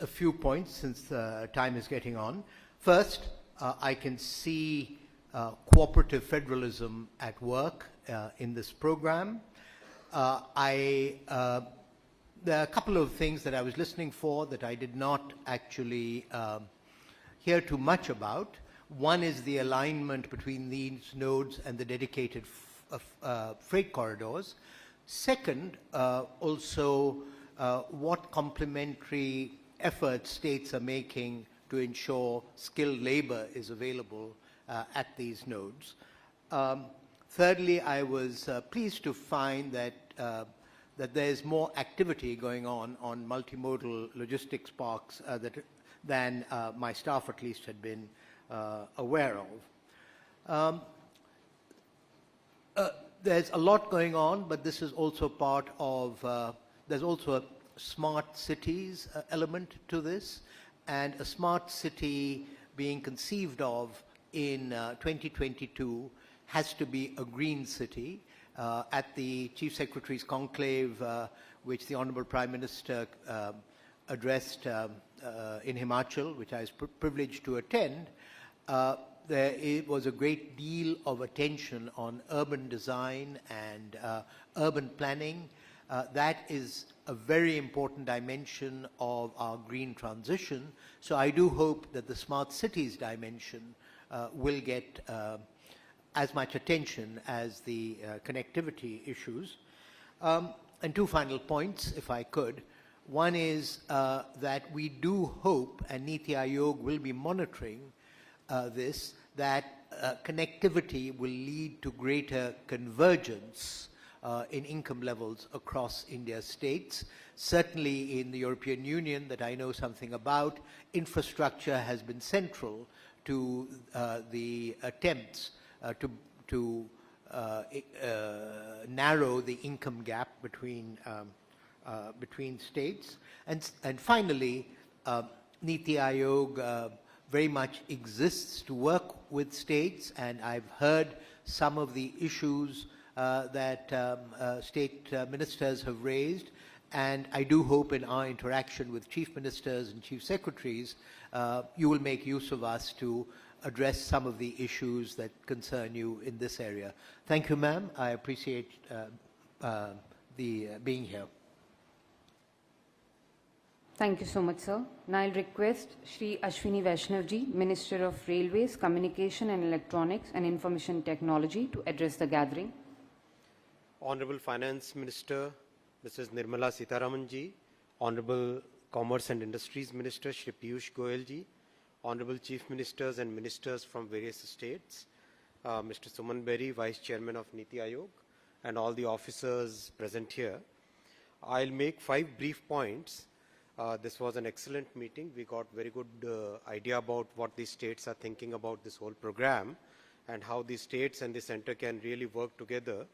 just a few points since time is getting on. First, I can see cooperative federalism at work in this program. There are a couple of things that I was listening for that I did not actually hear too much about. One is the alignment between these nodes and the dedicated freight corridors. Second, also what complementary efforts states are making to ensure skilled labor is available at these nodes. Thirdly, I was pleased to find that that there is more activity going on multimodal logistics parks than my staff at least had been aware of. There's a lot going on, but this is also part of, there's also a smart cities element to this, and a smart city being conceived of in 2022 has to be a green city. At the Chief Secretary's conclave, which the Honorable Prime Minister addressed in Himachal, which I was privileged to attend, there was a great deal of attention on urban design and urban planning. That is a very important dimension of our green transition. So I do hope that the smart cities dimension will get as much attention as the connectivity issues. And two final points, if I could. One is that we do hope, and NITI Aayog will be monitoring this, that connectivity will lead to greater convergence in income levels across India's states. Certainly in the European Union, that I know something about, infrastructure has been central to the attempts to narrow the income gap between states. And finally, NITI Aayog very much exists to work with states, and I've heard some of the issues that state ministers have raised, and I do hope in our interaction with chief ministers and chief secretaries, you will make use of us to address some of the issues that concern you in this area. Thank you, ma'am. I appreciate being here. Thank you so much, sir. Now I'll request Shri Ashwini Vaishnavji, Minister of Railways, Communication and Electronics and Information Technology, to address the gathering. Honorable Finance Minister, Mrs. Nirmala Sitharamanji, Honorable Commerce and Industries Minister, Shri Piyush Goyalji, Honorable Chief Ministers and Ministers from various states, Mr. Suman Berry, Vice Chairman of NITI Aayog, and all the officers present here. I'll make 5 brief points. This was an excellent meeting. We got very good idea about what the states are thinking about this whole program and how the states and the center can really work together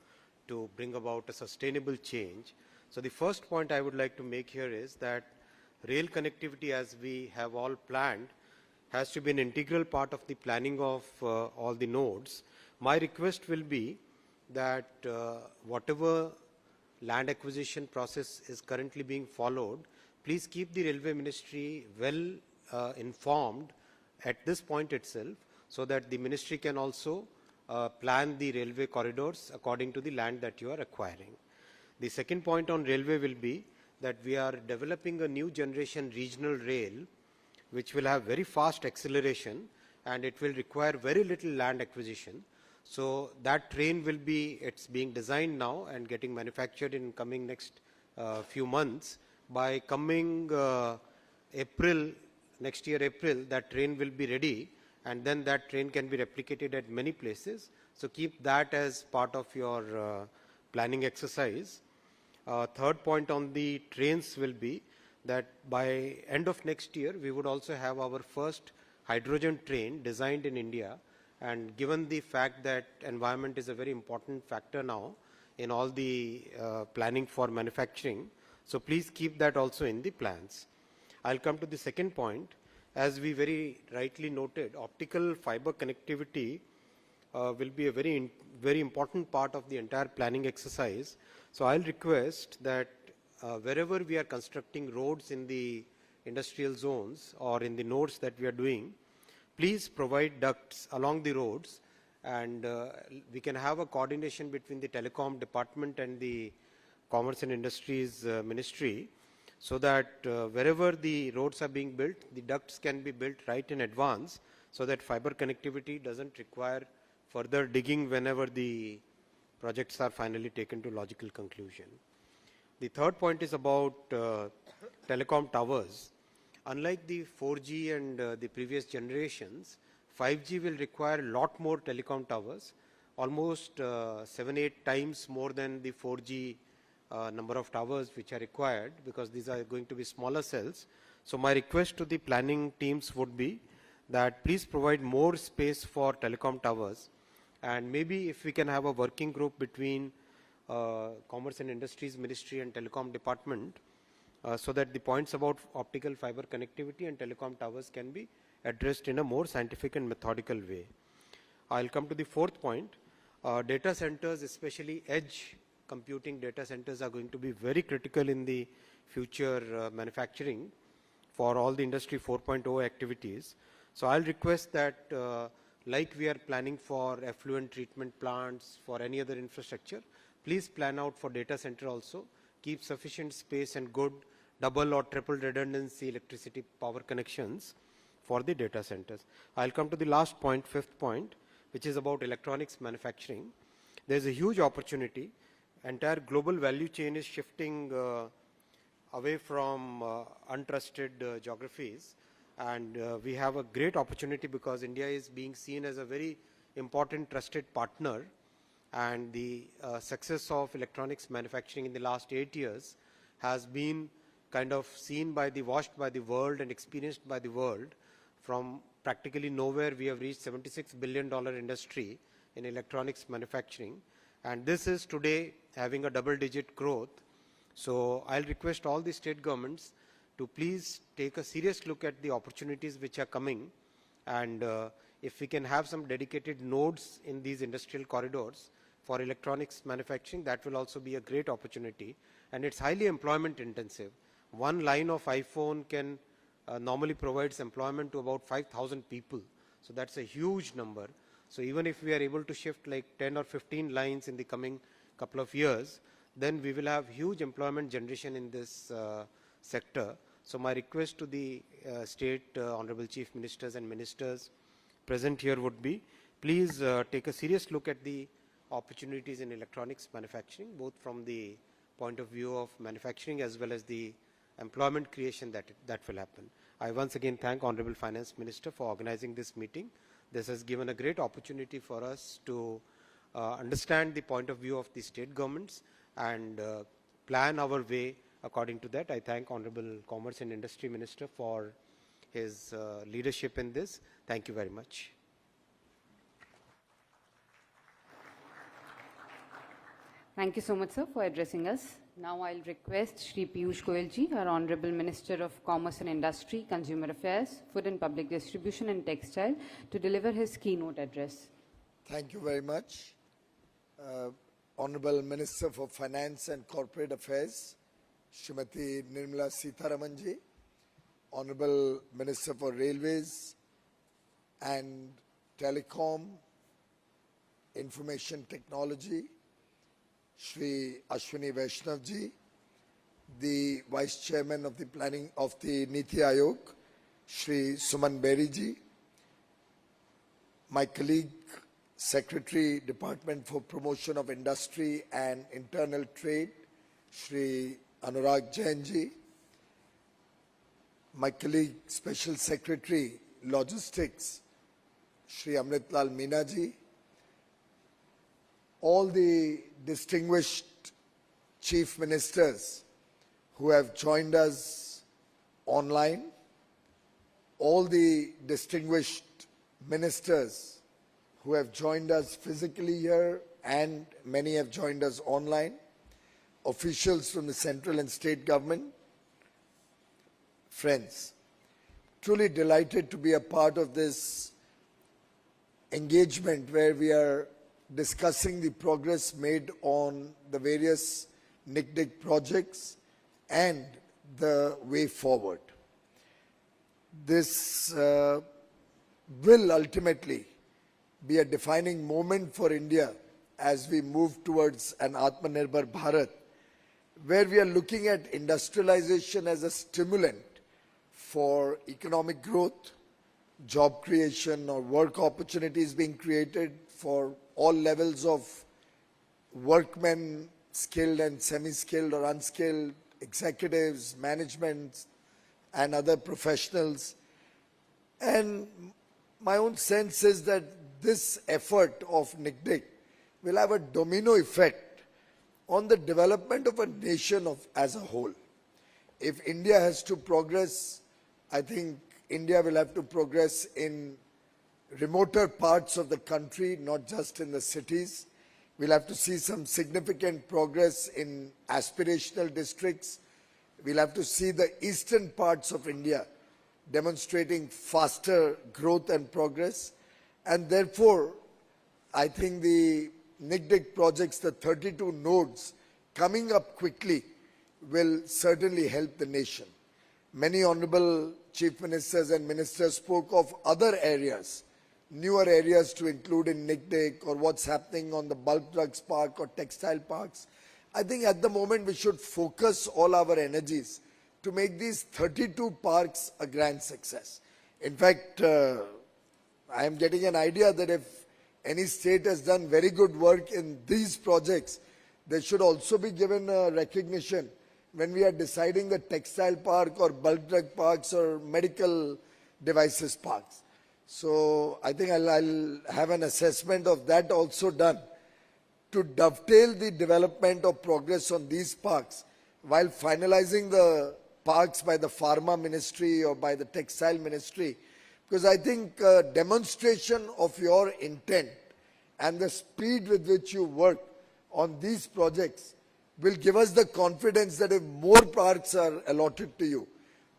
to bring about a sustainable change. So the first point I would like to make here is that rail connectivity, as we have all planned, has to be an integral part of the planning of all the nodes. My request will be that whatever land acquisition process is currently being followed, please keep the Railway Ministry well informed at this point itself, so that the Ministry can also plan the railway corridors according to the land that you are acquiring. The second point on railway will be that we are developing a new generation regional rail, which will have very fast acceleration, and it will require very little land acquisition. So that train will be, it's being designed now and getting manufactured in coming next few months. By coming April, next year April, that train will be ready, and then that train can be replicated at many places. So keep that as part of your planning exercise. Third point on the trains will be that by end of next year, we would also have our first hydrogen train designed in India. And given the fact that environment is a very important factor now in all the planning for manufacturing, so please keep that also in the plans. I'll come to the second point. As we very rightly noted, optical fiber connectivity will be a very important part of the entire planning exercise. So I'll request that wherever we are constructing roads in the industrial zones or in the nodes that we are doing, please provide ducts along the roads, and we can have a coordination between the telecom department and the Commerce and Industries Ministry, so that wherever the roads are being built, the ducts can be built right in advance, so that fiber connectivity doesn't require further digging whenever the projects are finally taken to logical conclusion. The third point is about telecom towers. Unlike the 4G and the previous generations, 5G will require a lot more telecom towers, almost 7-8 times more than the 4G number of towers which are required, because these are going to be smaller cells. So my request to the planning teams would be that please provide more space for telecom towers, and maybe if we can have a working group between Commerce and Industries Ministry and Telecom Department, so that the points about optical fiber connectivity and telecom towers can be addressed in a more scientific and methodical way. I'll come to the fourth point. Data centers, especially edge computing data centers, are going to be very critical in the future manufacturing for all the Industry 4.0 activities. So I'll request that like we are planning for effluent treatment plants, for any other infrastructure, please plan out for data center also. Keep sufficient space and good double or triple redundancy electricity power connections for the data centers. I'll come to the last point, fifth point, which is about electronics manufacturing. There's a huge opportunity. Entire global value chain is shifting away from untrusted geographies, and we have a great opportunity because India is being seen as a very important trusted partner, and the success of electronics manufacturing in the last 8 years has been kind of seen by the, watched by the world and experienced by the world. From practically nowhere, we have reached $76 billion industry in electronics manufacturing, and this is today having a double-digit growth. So I'll request all the state governments to please take a serious look at the opportunities which are coming, and if we can have some dedicated nodes in these industrial corridors for electronics manufacturing, that will also be a great opportunity, and it's highly employment intensive. One line of iPhone can normally provides employment to about 5,000 people, so that's a huge number. So even if we are able to shift like 10 or 15 lines in the coming couple of years, then we will have huge employment generation in this sector. So my request to the state honorable chief ministers and ministers present here would be, please take a serious look at the opportunities in electronics manufacturing, both from the point of view of manufacturing as well as the employment creation that will happen. I once again thank Honorable Finance Minister for organizing this meeting. This has given a great opportunity for us to understand the point of view of the state governments and plan our way according to that. I thank Honorable Commerce and Industry Minister for his leadership in this. Thank you very much. Thank you so much, sir, for addressing us. Now I'll request Shri Piyush Goyal ji, our Honorable Minister of Commerce and Industry, Consumer Affairs, Food and Public Distribution and Textile, to deliver his keynote address. Thank you very much. Honorable Minister for Finance and Corporate Affairs, Srimati Nirmala Sitharaman ji, Honorable Minister for Railways and Telecom, Information Technology, Shri Ashwini Vaishnav ji, the Vice Chairman of the Planning of the Niti Aayog, Shri Suman Beri ji, my colleague, Secretary, Department for Promotion of Industry and Internal Trade, Shri Anurag Jain ji, my colleague, Special Secretary, Logistics, Shri Amritlal Meena ji, all the distinguished chief ministers who have joined us online, all the distinguished ministers who have joined us physically here and many have joined us online, officials from the central and state government, friends. Truly delighted to be a part of this engagement where we are discussing the progress made on the various NICDIT projects and the way forward. this will ultimately be a defining moment for India as we move towards an Atmanirbhar Bharat, where we are looking at industrialization as a stimulant for economic growth, job creation or work opportunities being created for all levels of workmen, skilled and semi-skilled or unskilled, executives, management and other professionals. And my own sense is that this effort of NICDIT will have a domino effect on the development of a nation as a whole. If India has to progress, I think India will have to progress in remoter parts of the country, not just in the cities. We'll have to see some significant progress in aspirational districts. We'll have to see the eastern parts of India demonstrating faster growth and progress. And therefore, I think the NICDIT projects, the 32 nodes coming up quickly, will certainly help the nation. Many honorable chief ministers and ministers spoke of other areas, newer areas to include in NICDIT, or what's happening on the bulk drugs park or textile parks. I think at the moment we should focus all our energies to make these 32 parks a grand success. In fact, I am getting an idea that if any state has done very good work in these projects, they should also be given recognition when we are deciding the textile park or bulk drug parks or medical devices parks. So I think I'll have an assessment of that also done to dovetail the development of progress on these parks while finalizing the parks by the Pharma Ministry or by the Textile Ministry. Because I think demonstration of your intent and the speed with which you work on these projects will give us the confidence that if more parks are allotted to you,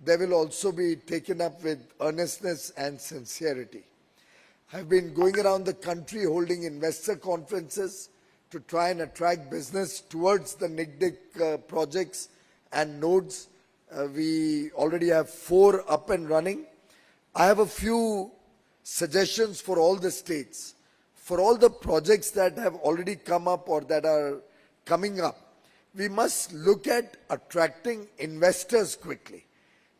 they will also be taken up with earnestness and sincerity. I've been going around the country holding investor conferences to try and attract business towards the NICDIT projects and nodes. We already have 4 up and running. I have a few suggestions for all the states. For all the projects that have already come up or that are coming up, we must look at attracting investors quickly.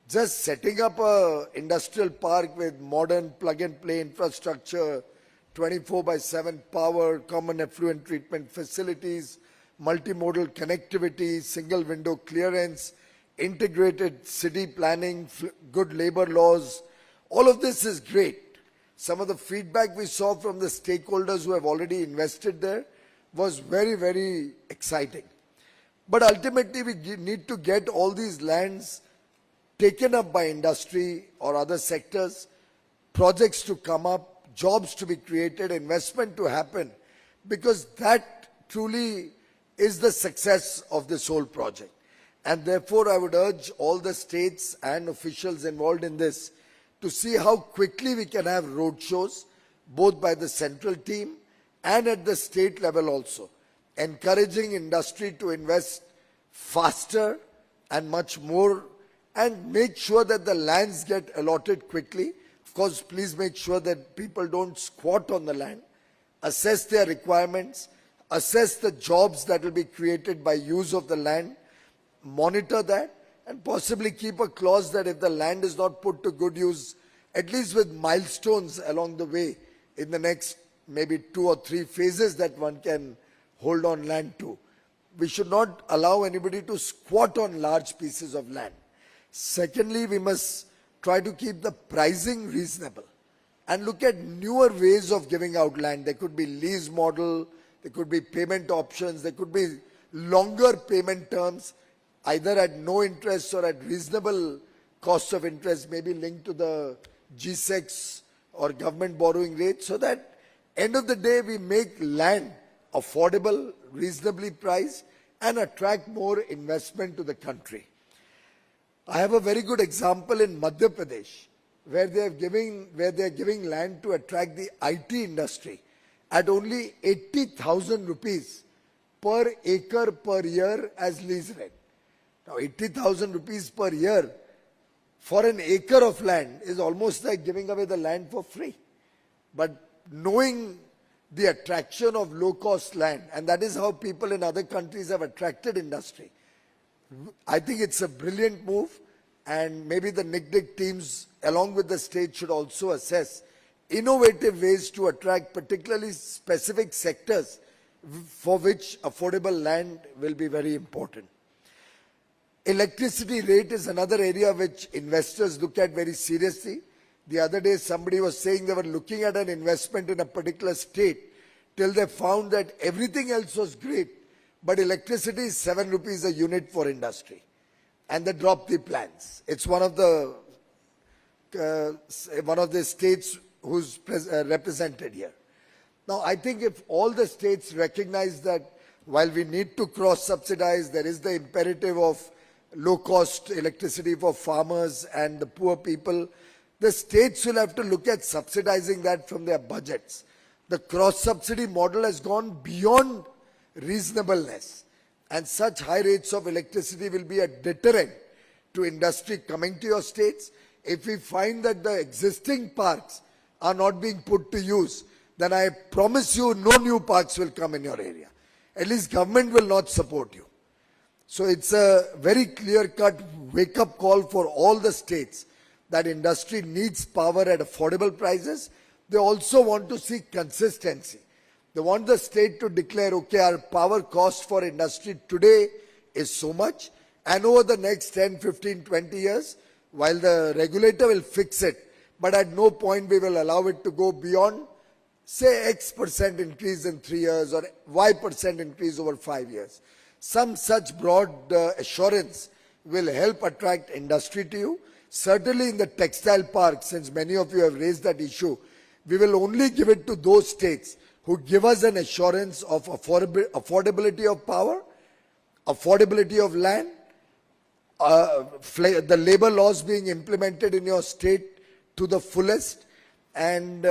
Just setting up an industrial park with modern plug-and-play infrastructure, 24/7 power, common effluent treatment facilities, multimodal connectivity, single window clearance, integrated city planning, good labor laws, all of this is great. Some of the feedback we saw from the stakeholders who have already invested there was very, very exciting. But ultimately, we need to get all these lands taken up by industry or other sectors, projects to come up, jobs to be created, investment to happen, because that truly is the success of this whole project. And therefore, I would urge all the states and officials involved in this to see how quickly we can have roadshows, both by the central team and at the state level also, encouraging industry to invest faster and much more, and make sure that the lands get allotted quickly. Of course, please make sure that people don't squat on the land, assess their requirements, assess the jobs that will be created by use of the land, monitor that, and possibly keep a clause that if the land is not put to good use, at least with milestones along the way in the next maybe 2 or 3 phases that one can hold on land to. We should not allow anybody to squat on large pieces of land. Secondly, we must try to keep the pricing reasonable and look at newer ways of giving out land. There could be lease model, there could be payment options, there could be longer payment terms, either at no interest or at reasonable cost of interest, maybe linked to the G6 or government borrowing rate, so that end of the day we make land affordable, reasonably priced, and attract more investment to the country. I have a very good example in Madhya Pradesh, where they are giving land to attract the IT industry at only 80,000 rupees per acre per year as lease rent. Now 80,000 rupees per year for an acre of land is almost like giving away the land for free. But knowing the attraction of low-cost land, and that is how people in other countries have attracted industry, I think it's a brilliant move, and maybe the NICDIT teams along with the state should also assess innovative ways to attract particularly specific sectors for which affordable land will be very important. Electricity rate is another area which investors look at very seriously. The other day somebody was saying they were looking at an investment in a particular state till they found that everything else was great, but electricity is 7 rupees a unit for industry. And they dropped the plans. It's one of the states who's represented here. Now, I think if all the states recognize that while we need to cross-subsidize, there is the imperative of low-cost electricity for farmers and the poor people, the states will have to look at subsidizing that from their budgets. The cross-subsidy model has gone beyond reasonableness, and such high rates of electricity will be a deterrent to industry coming to your states. If we find that the existing parks are not being put to use, then I promise you no new parks will come in your area. At least government will not support you. So it's a very clear-cut wake-up call for all the states that industry needs power at affordable prices. They also want to see consistency. They want the state to declare, okay, our power cost for industry today is so much, and over the next 10, 15, 20 years, while the regulator will fix it, but at no point we will allow it to go beyond, say, X% increase in 3 years or Y% increase over 5 years. Some such broad assurance will help attract industry to you. Certainly in the textile park, since many of you have raised that issue, we will only give it to those states who give us an assurance of affordability of power, affordability of land, the labor laws being implemented in your state to the fullest, and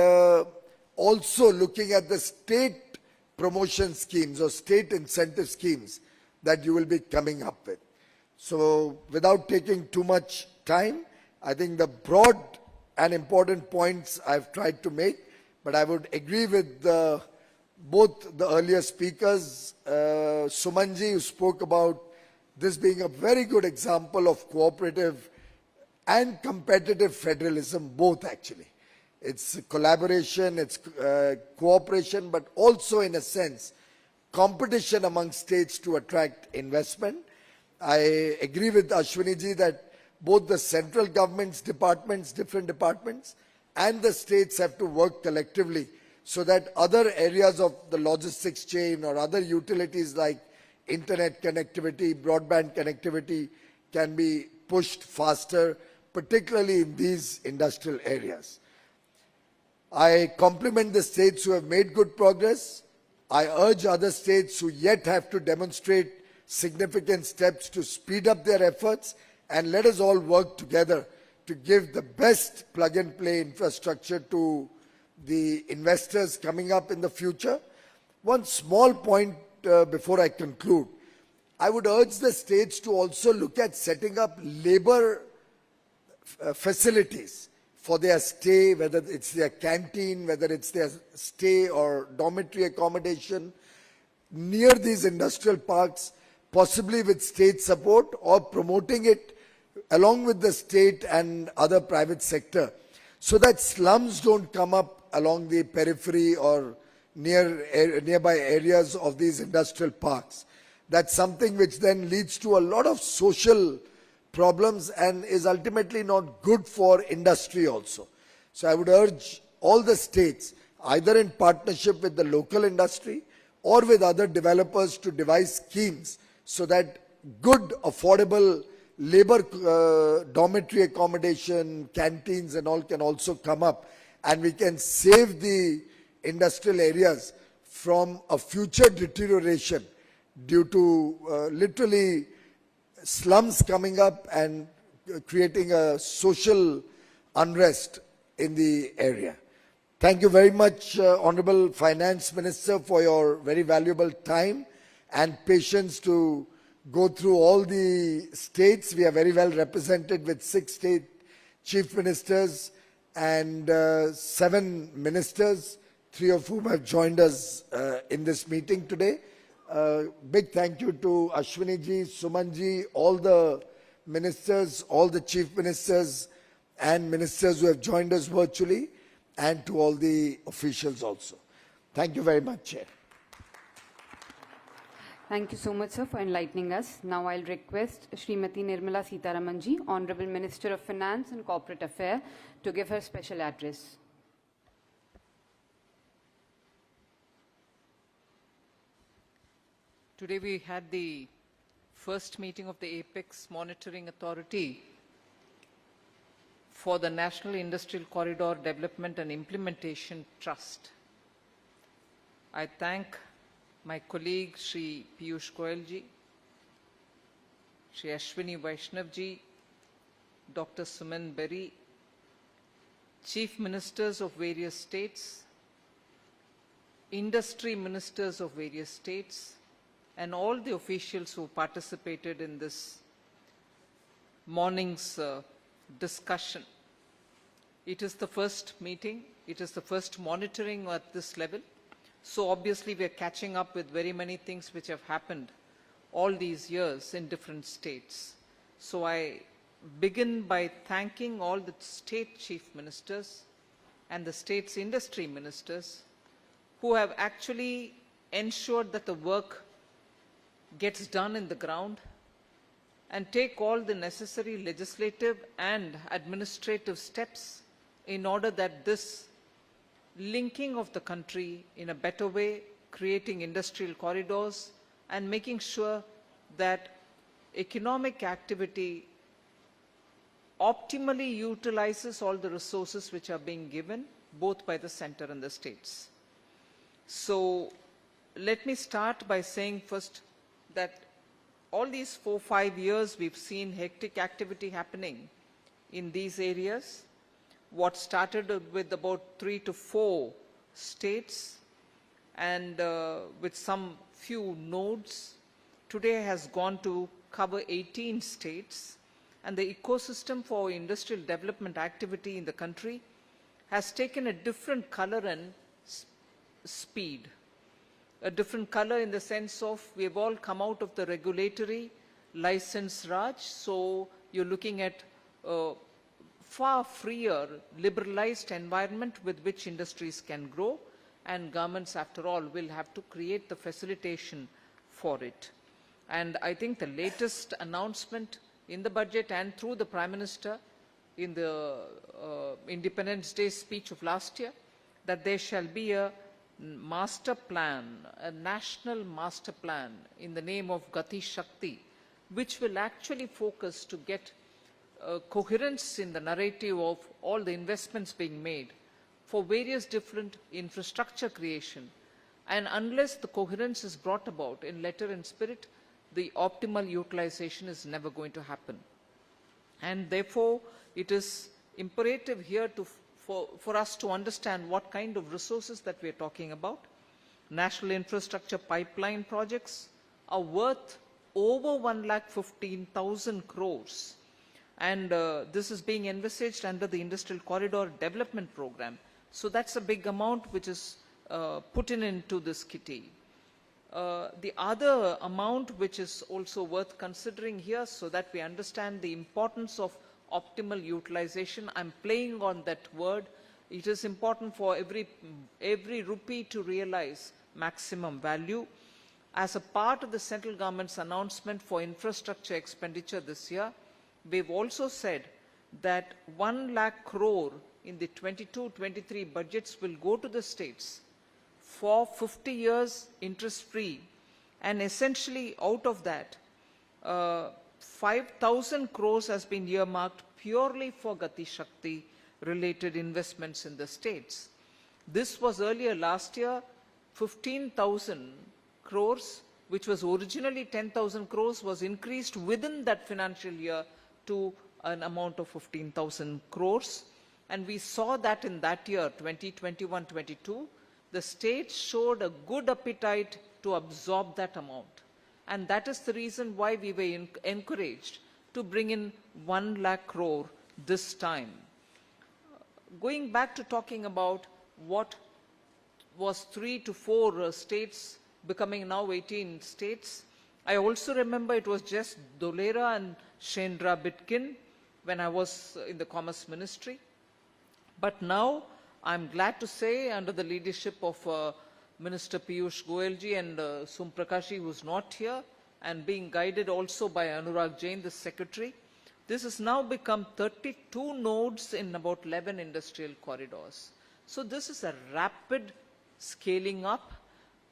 also looking at the state promotion schemes or state incentive schemes that you will be coming up with. So without taking too much time, I think the broad and important points I've tried to make, but I would agree with both the earlier speakers. Sumanji, who spoke about this being a very good example of cooperative and competitive federalism, both actually. It's collaboration, it's cooperation, but also in a sense, competition among states to attract investment. I agree with Ashwini ji that both the central government's departments, different departments, and the states have to work collectively so that other areas of the logistics chain or other utilities like internet connectivity, broadband connectivity can be pushed faster, particularly in these industrial areas. I compliment the states who have made good progress. I urge other states who yet have to demonstrate significant steps to speed up their efforts, and let us all work together to give the best plug-and-play infrastructure to the investors coming up in the future. One small point before I conclude. I would urge the states to also look at setting up labor facilities for their stay, whether it's their canteen, whether it's their stay or dormitory accommodation near these industrial parks, possibly with state support or promoting it along with the state and other private sector, so that slums don't come up along the periphery or nearby areas of these industrial parks. That's something which then leads to a lot of social problems and is ultimately not good for industry also. So I would urge all the states, either in partnership with the local industry or with other developers, to devise schemes so that good, affordable labor dormitory accommodation, canteens and all can also come up, and we can save the industrial areas from a future deterioration due to literally slums coming up and creating a social unrest in the area. Thank you very much, Honorable Finance Minister, for your very valuable time and patience to go through all the states. We are very well represented with 6 chief ministers and 7 ministers, 3 of whom have joined us in this meeting today. Big thank you to Ashwini ji, Suman ji, all the ministers, all the chief ministers and ministers who have joined us virtually, and to all the officials also. Thank you very much, Chair. Thank you so much, sir, for enlightening us. Now I'll request Srimati Nirmala Sitharamanji, Honorable Minister of Finance and Corporate Affairs, to give her special address. Today we had the first meeting of the Apex Monitoring Authority for the National Industrial Corridor Development and Implementation Trust. I thank my colleague Shri Piyush Goyal ji, Shri Ashwini Vaishnav ji, Dr. Suman Berry, Chief Ministers of various states, industry ministers of various states, and all the officials who participated in this morning's discussion. It is the first meeting, it is the first monitoring at this level. So obviously we are catching up with very many things which have happened all these years in different states. So I begin by thanking all the state chief ministers and the state's industry ministers who have actually ensured that the work gets done in the ground and take all the necessary legislative and administrative steps in order that this linking of the country in a better way, creating industrial corridors and making sure that economic activity optimally utilizes all the resources which are being given both by the center and the states. So let me start by saying first that all these 4-5 years we've seen hectic activity happening in these areas. What started with about 3 to 4 states and with some few nodes, today has gone to cover 18 states, and the ecosystem for industrial development activity in the country has taken a different color and speed. A different color in the sense of we've all come out of the regulatory license Raj, so you're looking at far freer, liberalized environment with which industries can grow, and governments, after all, will have to create the facilitation for it. And I think the latest announcement in the budget and through the Prime Minister in the Independence Day speech of last year, that there shall be a master plan, a national master plan in the name of Gati Shakti, which will actually focus to get coherence in the narrative of all the investments being made for various different infrastructure creation. And unless the coherence is brought about in letter and spirit, the optimal utilization is never going to happen. And therefore, it is imperative here for us to understand what kind of resources that we are talking about. National infrastructure pipeline projects are worth over 1,15,000 crores. And this is being envisaged under the Industrial Corridor Development Program. So that's a big amount which is put into this kitty. The other amount which is also worth considering here, so that we understand the importance of optimal utilization, I'm playing on that word. It is important for every rupee to realize maximum value. As a part of the central government's announcement for infrastructure expenditure this year, we've also said that 1 lakh crore in the 22-23 budgets will go to the states for 50 years interest-free, and essentially out of that, 5,000 crores has been earmarked purely for Gati Shakti related investments in the states. This was earlier last year 15,000 crores, which was originally 10,000 crores, was increased within that financial year to an amount of 15,000 crores. And we saw that in that year, 2021-22, the states showed a good appetite to absorb that amount. And that is the reason why we were encouraged to bring in 1 lakh crore this time. Going back to talking about what was 3 to 4 states becoming now 18 states, I also remember it was just Dolera and Shendra Bitkin when I was in the Commerce Ministry. But now I'm glad to say, under the leadership of Minister Piyush Goyal ji and Som Prakash ji, who is not here, and being guided also by Anurag Jain, the Secretary, this has now become 32 nodes in about 11 industrial corridors. So this is a rapid scaling up,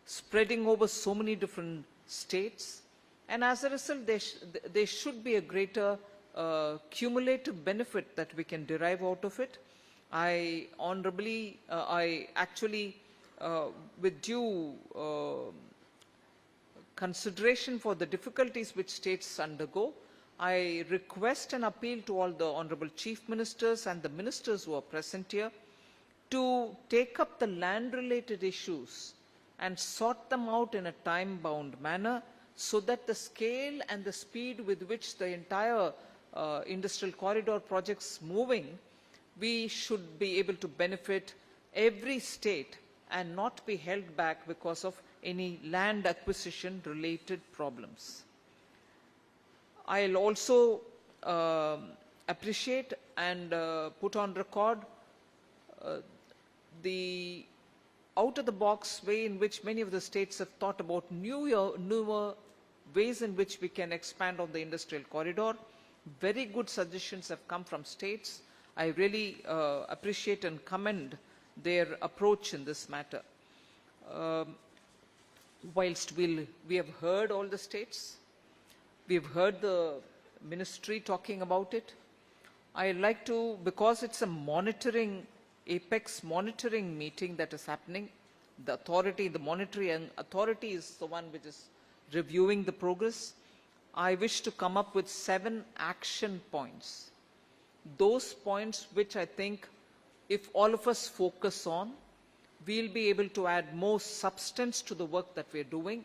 spreading over so many different states, and as a result there should be a greater cumulative benefit that we can derive out of it. I actually, with due consideration for the difficulties which states undergo, I request and appeal to all the Honorable Chief Ministers and the Ministers who are present here to take up the land-related issues and sort them out in a time-bound manner, so that the scale and the speed with which the entire industrial corridor projects moving, we should be able to benefit every state and not be held back because of any land acquisition related problems. I'll also appreciate and put on record the out-of-the-box way in which many of the states have thought about newer ways in which we can expand on the industrial corridor. Very good suggestions have come from states. I really appreciate and commend their approach in this matter. Whilst we have heard all the states, we have heard the ministry talking about it, I'd like to, because it's a monitoring, apex monitoring meeting that is happening, the authority, the monitoring authority is the one which is reviewing the progress. I wish to come up with 7 action points. Those points which I think if all of us focus on, we'll be able to add more substance to the work that we're doing.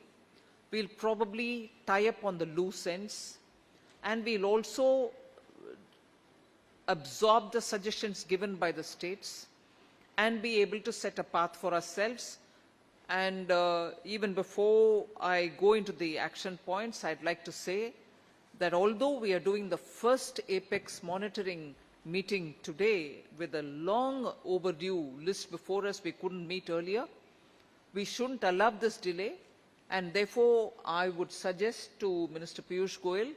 We'll probably tie up on the loose ends, and we'll also absorb the suggestions given by the states and be able to set a path for ourselves. And even before I go into the action points, I'd like to say that although we are doing the first Apex monitoring meeting today with a long overdue list before us, we couldn't meet earlier, we shouldn't allow this delay, and therefore I would suggest to Minister Piyush Goyal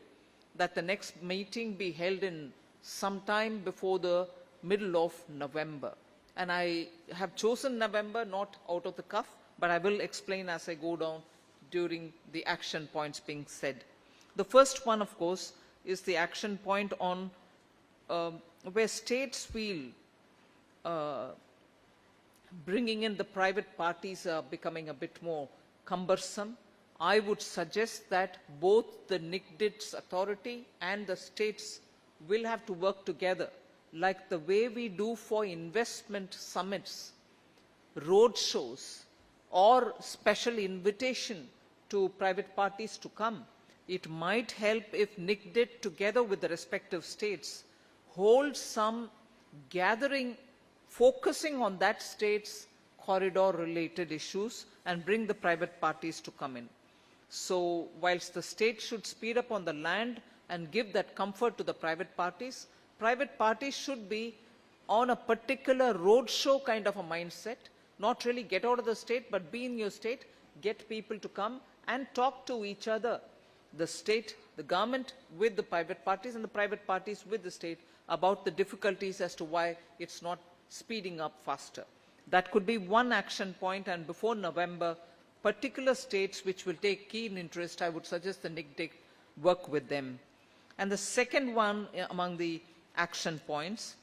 that the next meeting be held in sometime before the middle of November. And I have chosen November not out of the cuff, but I will explain as I go down during the action points being said. The first one, of course, is the action point on where states feel bringing in the private parties are becoming a bit more cumbersome. I would suggest that both the NICDIT's authority and the states will have to work together, like the way we do for investment summits, road shows, or special invitation to private parties to come. It might help if NICDIT, together with the respective states, hold some gathering focusing on that state's corridor-related issues and bring the private parties to come in. So, whilst the state should speed up on the land and give that comfort to the private parties should be on a particular roadshow kind of a mindset, not really get out of the state, but be in your state, get people to come and talk to each other. The state, the government with the private parties, and the private parties with the state about the difficulties as to why it's not speeding up faster. That could be one action point, and before November, particular states which will take keen interest, I would suggest the NICDIT work with them. And the second one among the action points,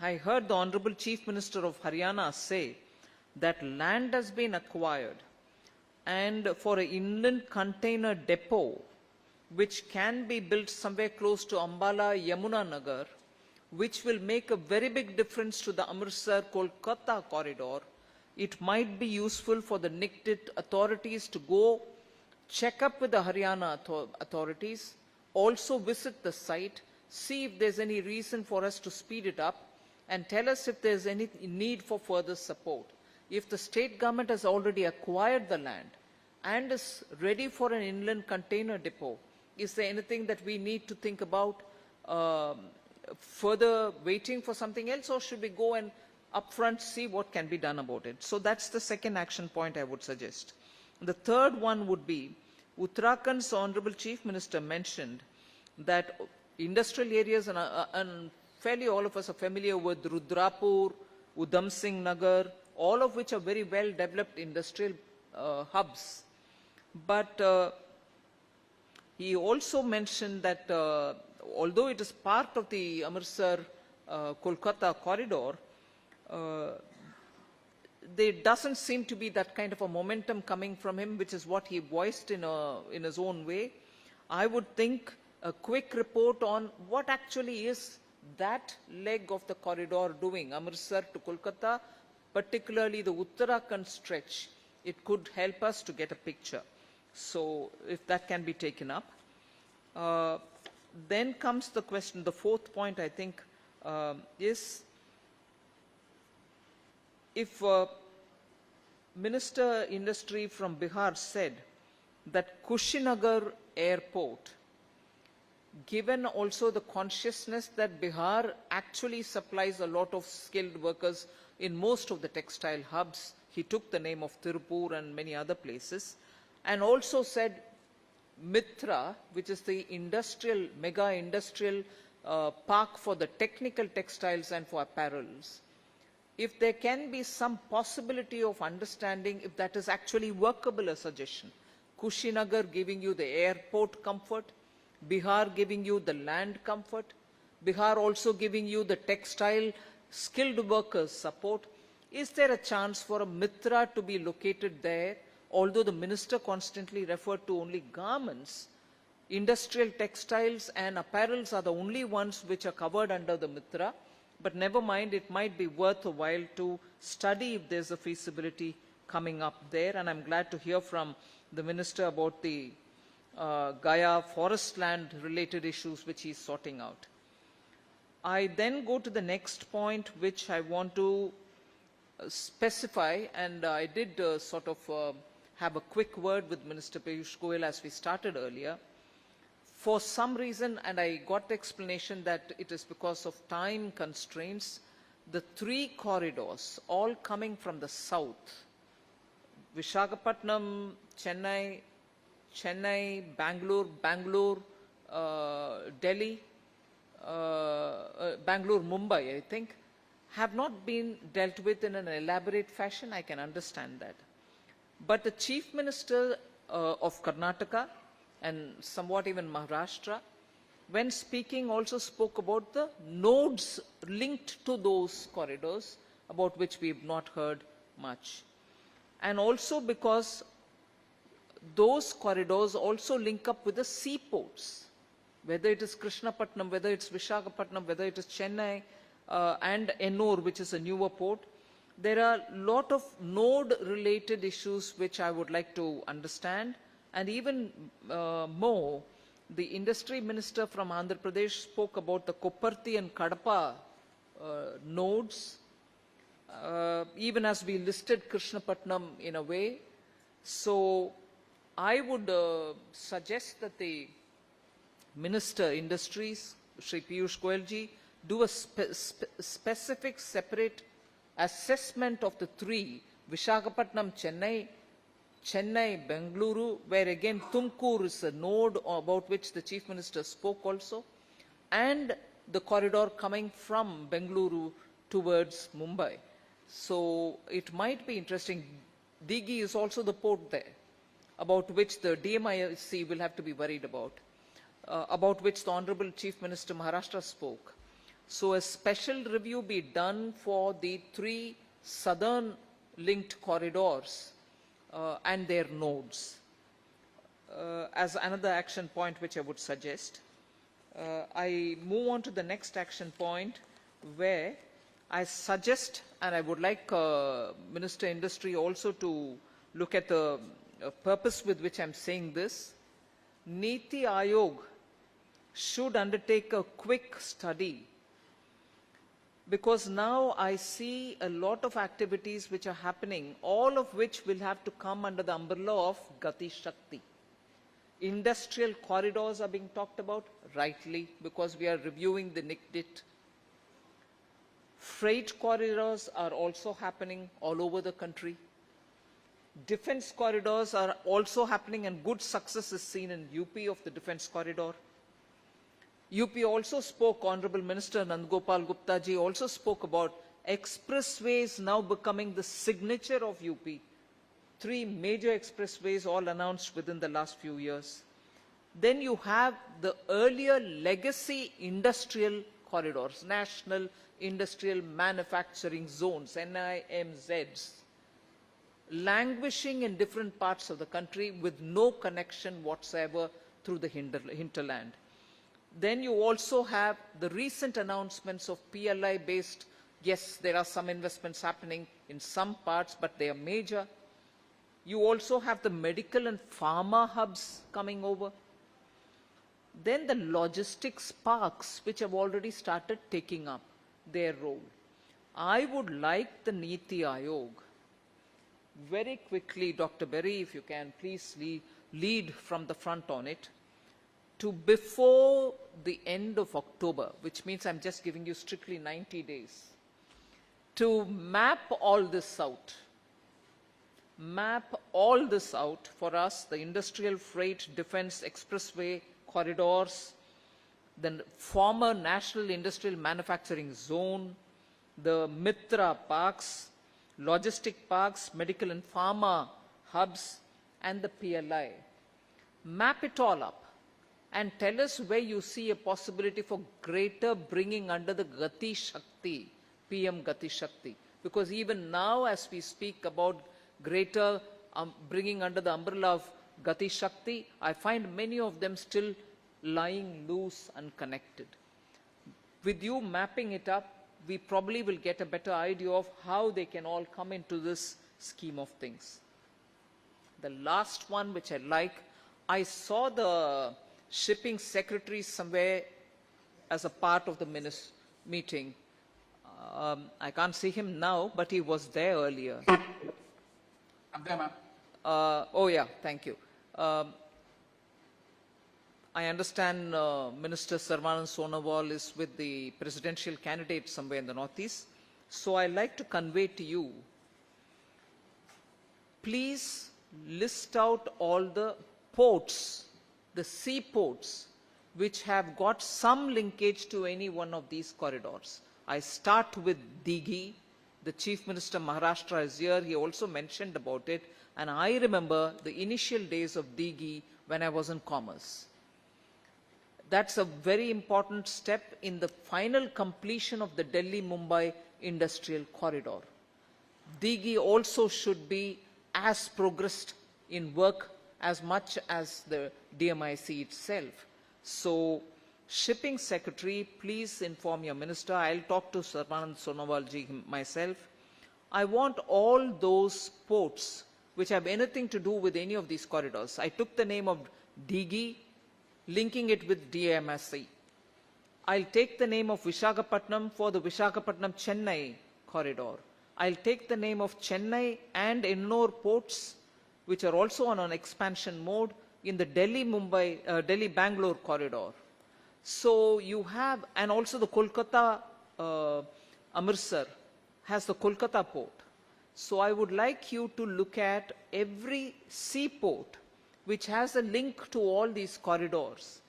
I heard the Honorable Chief Minister of Haryana say that land has been acquired and for an inland container depot which can be built somewhere close to Ambala Yamuna Nagar, which will make a very big difference to the Amritsar-Kolkata corridor. It might be useful for the NICDIT authorities to go check up with the Haryana authorities, also visit the site, see if there's any reason for us to speed it up, and tell us if there's any need for further support. If the state government has already acquired the land and is ready for an inland container depot, is there anything that we need to think about further waiting for something else, or should we go and upfront see what can be done about it? So that's the second action point I would suggest. The third one would be, Uttarakhand's Honorable Chief Minister mentioned that industrial areas, and fairly all of us are familiar with Rudrapur, Udham Singh Nagar, all of which are very well developed industrial hubs. But he also mentioned that although it is part of the Amritsar-Kolkata corridor, there doesn't seem to be that kind of a momentum coming from him, which is what he voiced in his own way. I would think a quick report on what actually is that leg of the corridor doing, Amritsar to Kolkata, particularly the Uttarakhand stretch. It could help us to get a picture. So if that can be taken up. Then comes the question, the fourth point I think is, if Minister Industry from Bihar said that Kushinagar Airport, given also the consciousness that Bihar actually supplies a lot of skilled workers in most of the textile hubs, he took the name of Tirupur and many other places, and also said Mitra, which is the industrial, mega industrial park for the technical textiles and for apparels. If there can be some possibility of understanding if that is actually workable, a suggestion. Kushinagar giving you the airport comfort, Bihar giving you the land comfort, Bihar also giving you the textile skilled workers support. Is there a chance for a Mitra to be located there? Although the minister constantly referred to only garments, industrial textiles and apparels are the only ones which are covered under the Mitra. But never mind, it might be worth a while to study if there's a feasibility coming up there. And I'm glad to hear from the minister about the Gaya forest land related issues which he's sorting out. I then go to the next point which I want to specify, and I did have a quick word with Minister Piyush Goyal as we started earlier. For some reason, and I got the explanation that it is because of time constraints, the three corridors, all coming from the south, Visakhapatnam, Chennai, Bangalore, Delhi, Bangalore, Mumbai, I think, have not been dealt with in an elaborate fashion. I can understand that. But the Chief Minister of Karnataka and somewhat even Maharashtra, when speaking, also spoke about the nodes linked to those corridors, about which we have not heard much. And also because those corridors also link up with the seaports, whether it is Krishnapatnam, whether it's Visakhapatnam, whether it is Chennai and Ennore, which is a newer port. There are a lot of node-related issues which I would like to understand. And even more, the industry minister from Andhra Pradesh spoke about the Koparthi and Kadapa nodes, even as we listed Krishnapatnam in a way. So I would suggest that the Minister Industries, Shri Piyush Goyal ji, do a specific separate assessment of the three, Visakhapatnam, Chennai, Bengaluru, where again Tumkur is a node about which the Chief Minister spoke also, and the corridor coming from Bengaluru towards Mumbai. So it might be interesting. Digi is also the port there, about which the DMIC will have to be worried about which the Honorable Chief Minister Maharashtra spoke. So a special review be done for the three southern linked corridors and their nodes as another action point which I would suggest. I move on to the next action point, where I suggest, and I would like Minister Industry also to look at the purpose with which I'm saying this. Niti Aayog should undertake a quick study, because now I see a lot of activities which are happening, all of which will have to come under the umbrella of Gati Shakti. Industrial corridors are being talked about, rightly, because we are reviewing the NICDIT. Freight corridors are also happening all over the country. Defense corridors are also happening, and good success is seen in UP of the defense corridor. UP also spoke, Honorable Minister Nandgopal Gupta ji also spoke about expressways now becoming the signature of UP. 3 major expressways all announced within the last few years. Then you have the earlier legacy industrial corridors, National Industrial Manufacturing Zones, NIMZs, languishing in different parts of the country with no connection whatsoever through the hinterland. Then you also have the recent announcements of PLI-based, yes, there are some investments happening in some parts, but they are major. You also have the medical and pharma hubs coming over. Then the logistics parks, which have already started taking up their role. I would like the Niti Aayog, very quickly, Dr. Berry, if you can please lead from the front on it, to before the end of October, which means I'm just giving you strictly 90 days, to map all this out. Map all this out for us, the industrial freight defense expressway corridors, the former National Industrial Manufacturing Zone, the Mitra parks, logistic parks, medical and pharma hubs, and the PLI. Map it all up and tell us where you see a possibility for greater bringing under the Gati Shakti, PM Gati Shakti. Because even now, as we speak about greater bringing under the umbrella of Gati Shakti, I find many of them still lying loose, unconnected. With you mapping it up, we probably will get a better idea of how they can all come into this scheme of things. The last one which I like, I saw the shipping secretary somewhere as a part of the meeting. I can't see him now, but he was there earlier. I'm there, ma'am. Oh yeah, thank you. I understand Minister Sarvanand Sonowal is with the presidential candidate somewhere in the Northeast. So I'd like to convey to you, please list out all the ports, the seaports, which have got some linkage to any one of these corridors. I start with Dighi. The Chief Minister Maharashtra is here. He also mentioned about it. And I remember the initial days of Dighi when I was in commerce. That's a very important step in the final completion of the Delhi-Mumbai industrial corridor. Dighi also should be as progressed in work as much as the DMIC itself. So, Shipping Secretary, please inform your Minister. I'll talk to Sarvanand Sonowal ji myself. I want all those ports which have anything to do with any of these corridors. I took the name of Dighi, linking it with DMSC. I'll take the name of Visakhapatnam for the Visakhapatnam-Chennai corridor. I'll take the name of Chennai and Ennore ports, which are also on an expansion mode in the Delhi-Bangalore corridor. So you have, and also the Kolkata, Amritsar has the Kolkata port. So I would like you to look at every seaport which has a link to all these corridors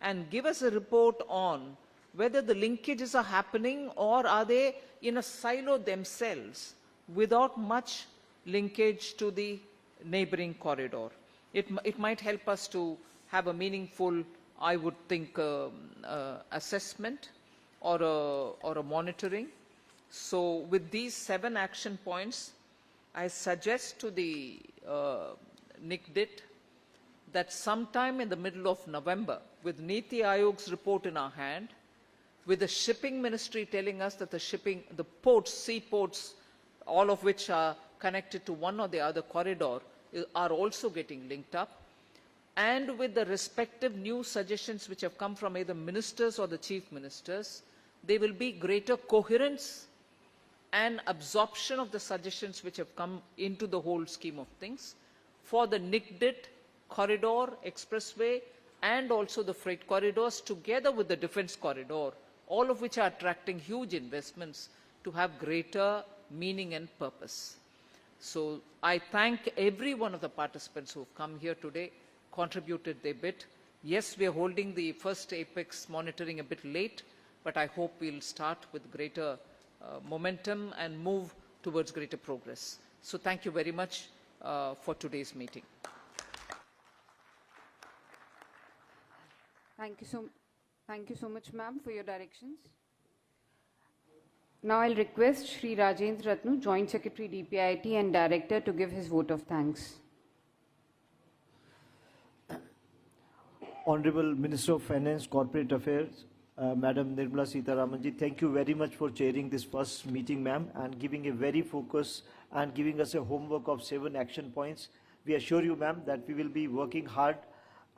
and give us a report on whether the linkages are happening or are they in a silo themselves without much linkage to the neighboring corridor. It might help us to have a meaningful, I would think, assessment or a monitoring. So with these 7 action points, I suggest to the NICDIT that sometime in the middle of November, with Niti Aayog's report in our hand, with the shipping ministry telling us that the ports, seaports, all of which are connected to one or the other corridor, are also getting linked up, and with the respective new suggestions which have come from either ministers or the chief ministers, there will be greater coherence and absorption of the suggestions which have come into the whole scheme of things for the NICDIT, corridor, expressway, and also the freight corridors together with the defense corridor, all of which are attracting huge investments to have greater meaning and purpose. So I thank every one of the participants who have come here today, contributed their bit. Yes, we are holding the first Apex monitoring a bit late, but I hope we'll start with greater momentum and move towards greater progress. So thank you very much for today's meeting. Thank you so much, ma'am, for your directions. Now I'll request Shri Rajendra Ratnu, Joint Secretary DPIIT and Director, to give his vote of thanks. Honorable Minister of Finance, Corporate Affairs, Madam Nirmala Sitharamanji, thank you very much for chairing this first meeting, ma'am, and giving a very focus and giving us a homework of 7 action points. We assure you, ma'am, that we will be working hard,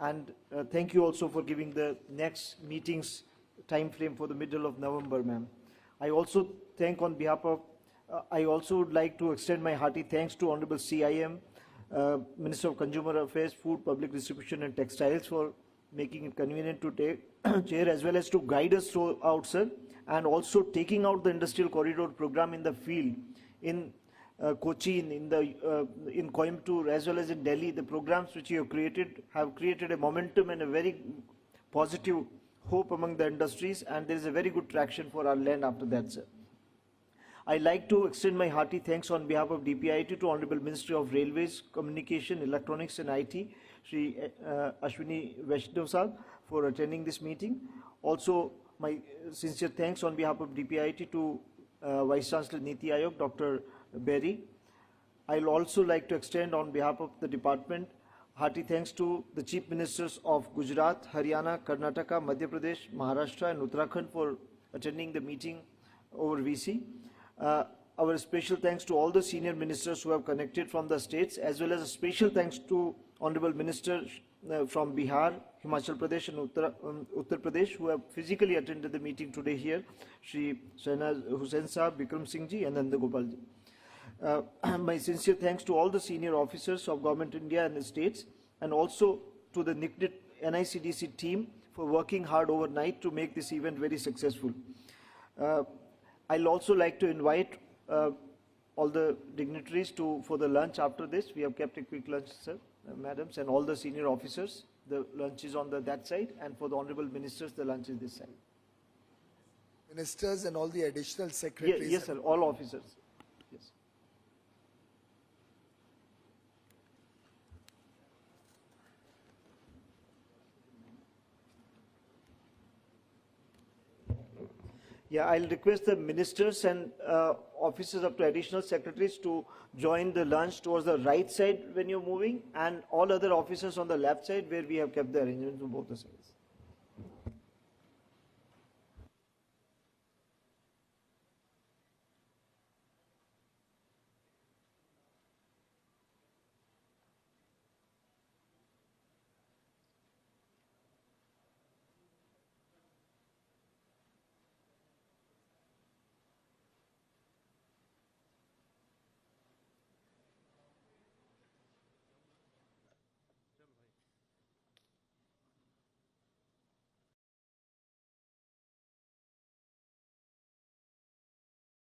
and thank you also for giving the next meeting's time frame for the middle of November, ma'am. I also thank on behalf of, I also would like to extend my hearty thanks to Honorable CIM, Minister of Consumer Affairs, Food, Public Distribution and Textiles for making it convenient to take chair as well as to guide us throughout, sir, and also taking out the industrial corridor program in the field in Cochin, in Coimbatore as well as in Delhi. The programs which you have created a momentum and a very positive hope among the industries, and there is a very good traction for our land after that, sir. I'd like to extend my hearty thanks on behalf of DPIIT to Honorable Ministry of Railways, Communication, Electronics and IT, Shri Ashwini Vaishnav Sahab, for attending this meeting. Also, my sincere thanks on behalf of DPIIT to Vice Chancellor Niti Aayog, Dr. Berry. I'll also like to extend on behalf of the department hearty thanks to the Chief Ministers of Gujarat, Haryana, Karnataka, Madhya Pradesh, Maharashtra and Uttarakhand for attending the meeting over VC. Our special thanks to all the senior ministers who have connected from the states, as well as a special thanks to Honorable Ministers from Bihar, Himachal Pradesh and Uttar Pradesh who have physically attended the meeting today here, Shri Shahnaz Hussain Sahab, Bikram Singh ji and Nanda Gopal ji. My sincere thanks to all the senior officers of Government India and the states, and also to the NICDIT NICDC team for working hard overnight to make this event very successful. I'll also like to invite all the dignitaries for the lunch after this. We have kept a quick lunch, sir, madams, and all the senior officers. The lunch is on that side, and for the honorable ministers, the lunch is this side. Ministers and all the additional secretaries. Yes, sir, all officers. Yes. Yeah, I'll request the ministers and officers up to additional secretaries to join the lunch towards the right side when you're moving, and all other officers on the left side where we have kept the arrangements on both the sides.